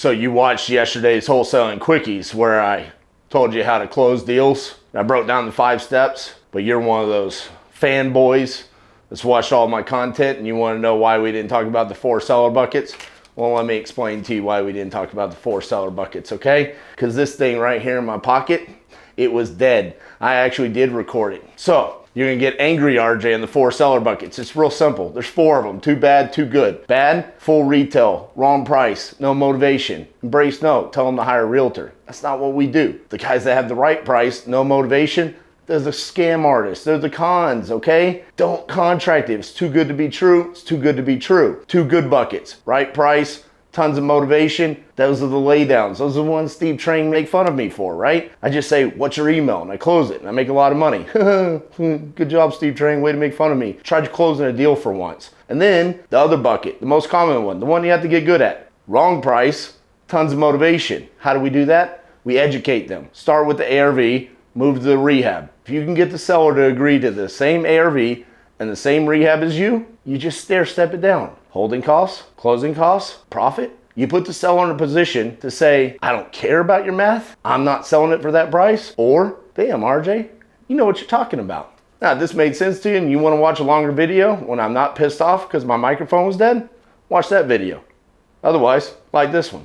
So you watched yesterday's Wholesaling Quickies where I told you how to close deals. I broke down the 5 steps, but you're one of those fanboys that's watched all my content and you want to know why we didn't talk about the 4 seller buckets. Well, let me explain to you why we didn't talk about the 4 seller buckets, okay? Because this thing right here in my pocket, it was dead. I actually did record it. So you're gonna get angry, RJ, in the 4 seller buckets. It's real simple. There's 4 of them. Too bad, too good. Bad, full retail, wrong price, no motivation. Embrace no, tell them to hire a realtor. That's not what we do. The guys that have the right price, no motivation, they're the scam artists. They're the cons, okay? Don't contract it. If it's too good to be true, it's too good to be true. 2 good buckets. Right price, tons of motivation. Those are the laydowns. Those are the ones Steve Trang make fun of me for, right? I just say, what's your email? And I close it and I make a lot of money. Good job, Steve Trang. Way to make fun of me. Tried closing a deal for once. And then the other bucket, the most common one, the one you have to get good at. Wrong price, tons of motivation. How do we do that? We educate them. Start with the ARV, move to the rehab. If you can get the seller to agree to the same ARV and the same rehab as you just stair step it down. Holding costs, closing costs, profit. You put the seller in a position to say, I don't care about your math. I'm not selling it for that price. Or, damn, RJ, you know what you're talking about. Now, if this made sense to you and you want to watch a longer video when I'm not pissed off because my microphone was dead, watch that video. Otherwise, like this one.